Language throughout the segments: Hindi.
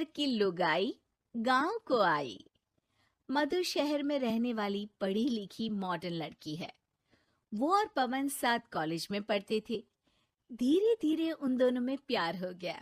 शहर की लुगाई गांव को आई। मधु शहर में रहने वाली पढ़ी लिखी मॉडर्न लड़की है। वो और पवन साथ कॉलेज में पढ़ते थे। धीरे धीरे उन दोनों में प्यार हो गया।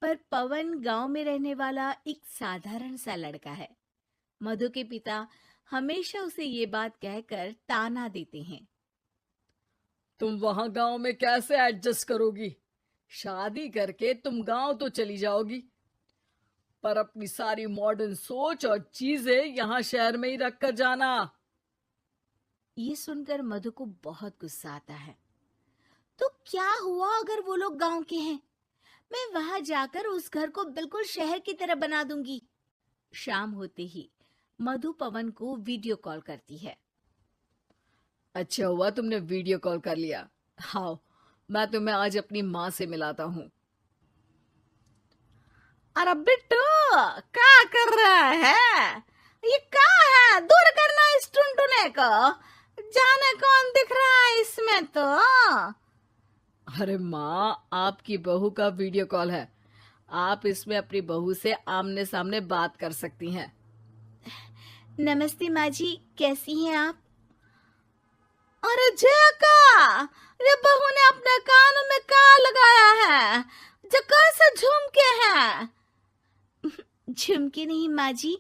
पर पवन गांव में रहने वाला एक साधारण सा लड़का है। मधु के पिता हमेशा उसे ये बात कहकर ताना देते हैं। तुम वहां गांव में कैसे एडजस्ट करोगी? शादी करके तुम गांव तो चली जाओगी, पर अपनी सारी मॉडर्न सोच और चीजें यहाँ शहर में ही रख कर जाना। ये सुनकर मधु को बहुत गुस्सा आता है। तो क्या हुआ अगर वो लोग गांव के हैं? मैं वहां जाकर उस घर को बिल्कुल शहर की तरह बना दूंगी। शाम होते ही मधु पवन को वीडियो कॉल करती है। अच्छा हुआ तुमने वीडियो कॉल कर लिया। हाँ, मैं तुम्हें आज अपनी माँ से मिलाता हूँ। अरे बिट्टू, क्या कर रहा है? ये क्या है? दूर करना इस टुनटुने को। जाने कौन दिख रहा है इसमें तो। अरे माँ, आपकी बहू का वीडियो कॉल है। आप इसमें अपनी बहू से आमने सामने बात कर सकती हैं। नमस्ते माँ जी, कैसी हैं आप? अरे जका, ये बहू ने अपने कानों में क्या लगाया है? जो कैसे झुमके हैं? झुमके नहीं माँ जी,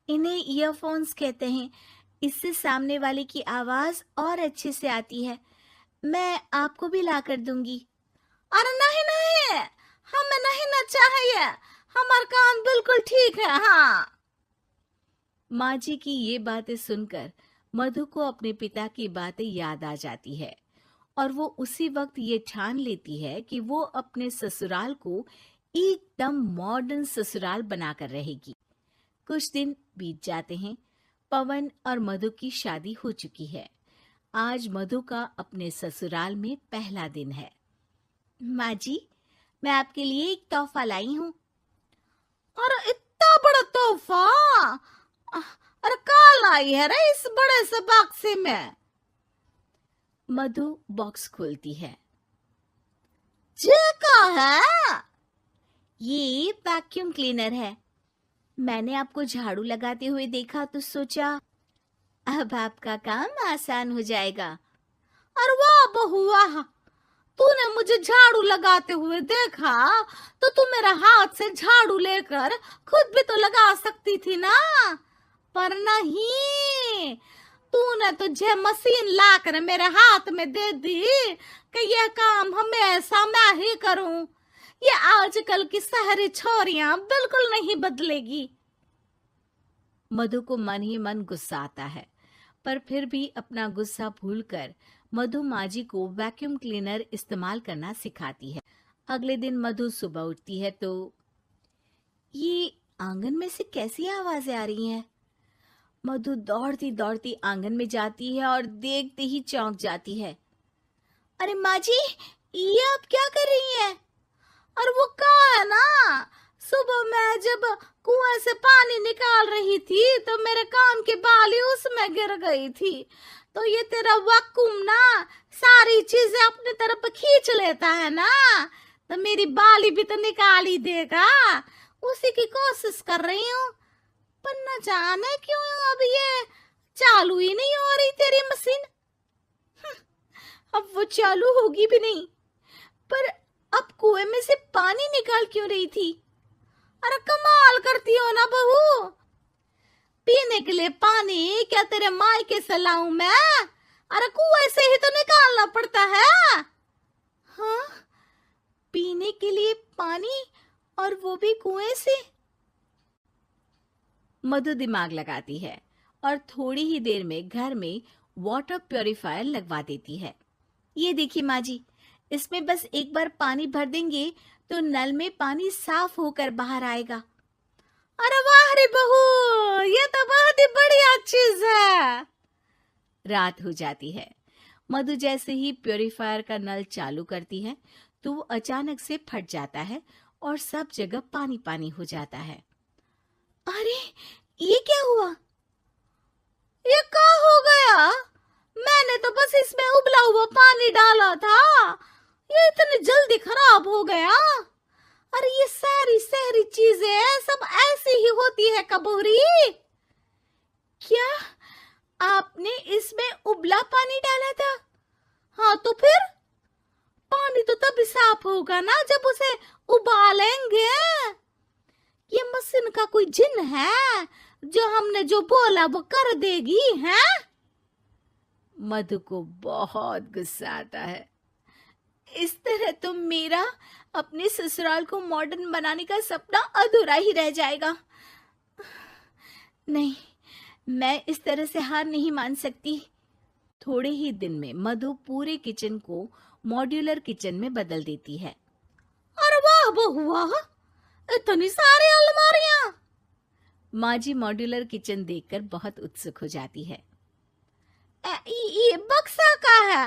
इन्हें ईयरफोन्स कहते हैं। इससे सामने वाले की आवाज और अच्छे से आती है। मैं आपको भी ला कर दूंगी। अरे नहीं नहीं, हमें नहीं ना चाहिए। हमारे कान बिल्कुल ठीक है। हाँ। माँ जी की ये बातें सुनकर मधु को अपने पिता की बातें याद आ जाती है और वो उसी वक्त ये ठान लेती है कि वो अपने ससुराल को एकदम मॉडर्न ससुराल बनाकर रहेगी। कुछ दिन बीत जाते हैं। पवन और मधु की शादी हो चुकी है। आज मधु का अपने ससुराल में पहला दिन है। माँ जी, मैं आपके लिए एक तोहफा लाई हूँ। अरे इतना बड़ा तोहफा! अरे क्या लाई है रे इस बड़े से बक्से में? मधु बॉक्स खोलती है। ये क्या है? ये वैक्यूम क्लीनर है। मैंने आपको झाड़ू लगाते हुए देखा तो सोचा अब आपका काम आसान हो जाएगा। अरे वाह बहू वाह, तूने मुझे झाड़ू लगाते हुए देखा तो तू मेरा हाथ से झाड़ू लेकर खुद भी तो लगा सकती थी ना। पर नहीं, तूने तुझे मशीन लाकर मेरे हाथ में दे दी कि यह काम हमेशा मैं ही करूं। ये आजकल की शहरी छोरियां बिल्कुल नहीं बदलेगी। मधु को मन ही मन गुस्सा आता है, पर फिर भी अपना गुस्सा भूलकर मधु माँ जी को वैक्यूम क्लीनर इस्तेमाल करना सिखाती है। अगले दिन मधु सुबह उठती है तो ये आंगन में से कैसी आवाजें आ रही हैं? मधु दौड़ती दौड़ती आंगन में जाती है और देखते ही चौंक जाती है। अरे माँ जी, ये आप क्या कर रही हैं? और वो कहा है ना, सुबह मैं जब कुएं से पानी निकाल रही थी तो मेरे कान की बाली उसमें गिर गई थी। तो ये तेरा वैक्यूम ना सारी चीजें अपनी तरफ खींच लेता है ना, तो मेरी बाली भी तो निकाल ही देगा। उसी की कोशिश कर रही हूँ, पर न जाने क्यों अब ये चालू ही नहीं हो रही तेरी मशीन। अब वो चालू होगी भी नहीं। पर अब कुएं में से पानी निकाल क्यों रही थी? अरे कमाल करती हो ना बहू। पीने के लिए पानी क्या तेरे मायके से लाऊं मैं? अरे कुएं से ही तो निकालना पड़ता है। हाँ, पीने के लिए पानी, और वो भी कुएं से। मधु दिमाग लगाती है और थोड़ी ही देर में घर में वाटर प्यूरिफायर लगवा देती है। ये देखिए माँ जी, इसमें बस एक बार पानी भर देंगे तो नल में पानी साफ होकर बाहर आएगा। अरे वाह रे बहू, ये तो बहुत ही बढ़िया चीज है। रात हो जाती है। मधु जैसे ही प्यूरिफायर का नल चालू करती है तो वो अचानक से फट जाता है और सब जगह पानी पानी हो जाता है। अरे ये क्या हुआ? ये क्या हो गया? मैंने तो बस इसमें उबला हुआ पानी डाला था, ये इतनी जल्दी खराब हो गया। अरे ये सारी शहरी चीजें है कबूरी? क्या आपने इसमें उबला पानी डाला था? हाँ तो फिर पानी तो तभी साफ होगा ना जब उसे उबालेंगे। ये मशीन का कोई जिन है जो हमने जो बोला वो कर देगी है? मधु को बहुत गुस्सा आता है। इस तरह तो मेरा अपने ससुराल को मॉडर्न बनाने का सपना अधूरा ही रह जाएगा। नहीं, मैं इस तरह से हार नहीं मान सकती। थोड़े ही दिन में मधु पूरे किचन को मॉड्यूलर किचन में बदल देती है। अरे वाह बहुआ, इतनी सारी अलमारियां! माँ जी मॉड्यूलर किचन देखकर बहुत उत्सुक हो जाती है। ये बक्सा का है।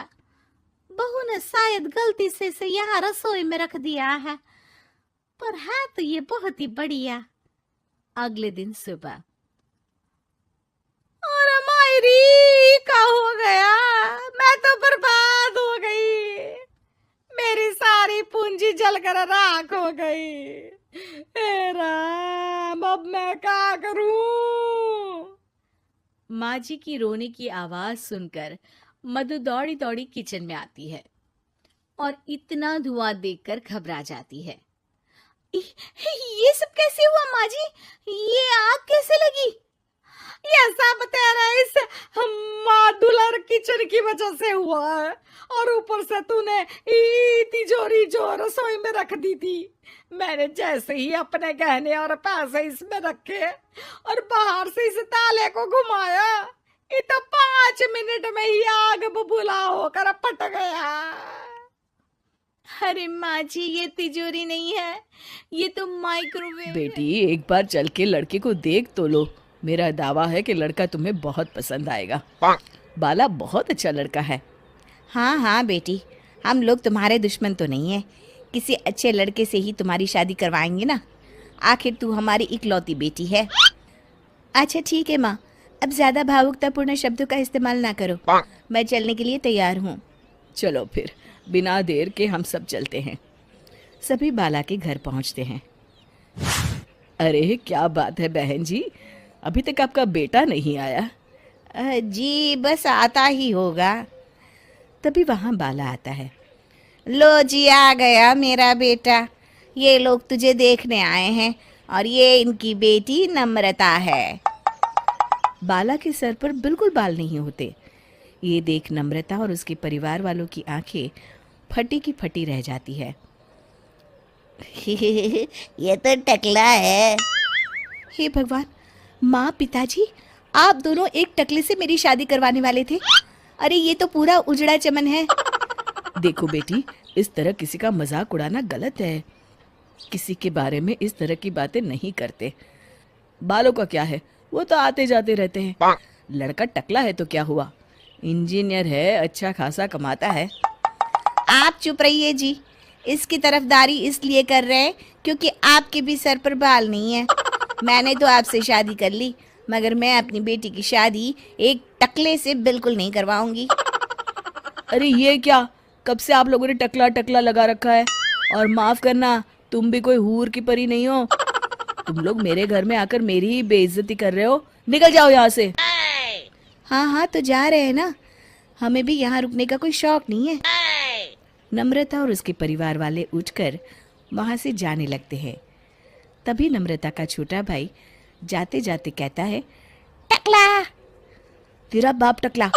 बहू ने शायद गलती से इसे यहाँ रसोई में रख दिया है, पर है तो ये बहुत ही बढ़िया। अगले दिन सुबह। और मायरी क्या हो गया? मैं तो बर्बाद हो गई। मेरी सारी पूंजी जलकर राख हो गई। हे राम, अब मैं क्या करूं? माँ जी की रोने की आवाज सुनकर मधु दौड़ी दौड़ी किचन में आती है और इतना धुआं देखकर घबरा जाती है। ये सब कैसे हुआ माँ जी? ये आग कैसे लगी? ये सब तेरा इस मॉड्यूलर किचन की वजह से हुआ है, और ऊपर से तूने तिजोरी जो रसोई में रख दी थी, मैंने जैसे ही अपने गहने और पैसे इसमें रखे और बाहर से इस ताले को घुमाया, ये तो 5 मिनट में ही आग बबूला होकर पट गया। अरे माँ जी, ये तिजोरी नहीं है, ये तो माइक्रोवेव। बेटी, एक बार चल के लड़के को देख तो लो। मेरा दावा है कि लड़का तुम्हें बहुत पसंद आएगा। बाला बहुत अच्छा लड़का है। हाँ हाँ बेटी, हम लोग तुम्हारे दुश्मन तो नहीं है। किसी अच्छे लड़के से ही तुम्हारी शादी करवाएंगे ना। आखिर तू हमारी इकलौती बेटी है। अच्छा ठीक है माँ, अब ज़्यादा भावुकतापूर्ण शब्दों का इस्तेमाल ना करो। मैं चलने के लिए तैयार हूँ। चलो फिर, बिना देर के हम सब चलते हैं। सभी बाला के घर पहुंचते हैं। अरे क्या बात है बहन जी, अभी तक आपका बेटा नहीं आया? जी बस आता ही होगा। तभी वहां बाला आता है। लो जी, आ गया मेरा बेटा। ये लोग तुझे देखने आए हैं और ये इनकी बेटी नम्रता है। बाला के सर पर बिल्कुल बाल नहीं होते। ये देख नम्रता और उसके परिवार वालों की आंखें फटी की फटी रह जाती है। ये तो टकला है। हे भगवान, माँ पिताजी, आप दोनों एक टकले से मेरी शादी करवाने वाले थे। अरे ये तो पूरा उजड़ा चमन है। देखो बेटी, इस तरह किसी का मजाक उड़ाना गलत है। किसी के बारे में इस तरह की बातें नहीं करते। बालों का क्या है, वो तो आते जाते रहते हैं। लड़का टकला है तो क्या हुआ, इंजीनियर है, अच्छा खासा कमाता है। आप चुप रहिए जी। इसकी तरफदारी इसलिए कर रहे हैं क्योंकि आपके भी सर पर बाल नहीं है। मैंने तो आपसे शादी कर ली, मगर मैं अपनी बेटी की शादी एक टकले से बिल्कुल नहीं करवाऊंगी। अरे ये क्या, कब से आप लोगों ने टकला टकला लगा रखा है? और माफ करना, तुम भी कोई हूर की परी नहीं हो। तुम लोग मेरे घर में आकर मेरी ही बेइज्जती कर रहे हो। निकल जाओ यहाँ से। हाँ हाँ तो जा रहे हैं ना, हमें भी यहाँ रुकने का कोई शौक नहीं है। नम्रता और उसके परिवार वाले उठकर वहां से जाने लगते हैं। तभी नम्रता का छोटा भाई जाते जाते कहता है, टकला, तेरा बाप टकला।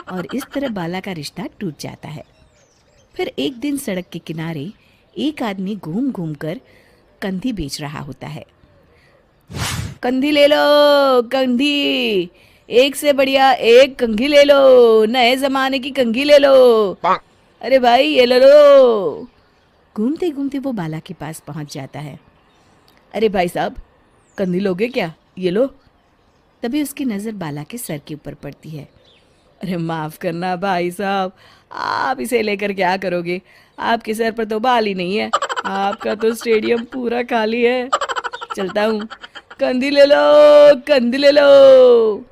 और इस तरह बाला का रिश्ता टूट जाता है। फिर एक दिन सड़क के किनारे एक आदमी घूम घूम कर कंधी बेच रहा होता है। कंधी ले लो, कंधी, एक से बढ़िया एक कंघी ले लो, नए जमाने की कंघी ले लो। अरे भाई ये ले लो। घूमते घूमते वो बाला के पास पहुंच जाता है। अरे भाई साहब, कंधी लोगे क्या? ये लो। तभी उसकी नजर बाला के सर के ऊपर पड़ती है। अरे माफ करना भाई साहब, आप इसे लेकर क्या करोगे? आपके सर पर तो बाल ही नहीं है, आपका तो स्टेडियम पूरा खाली है। चलता हूँ, कंधी ले लो, कंधी ले लो।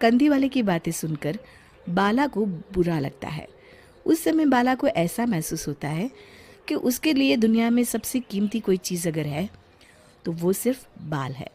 कंधी वाले की बातें सुनकर बाला को बुरा लगता है। उस समय बाला को ऐसा महसूस होता है कि उसके लिए दुनिया में सबसे कीमती कोई चीज़ अगर है तो वो सिर्फ बाल है।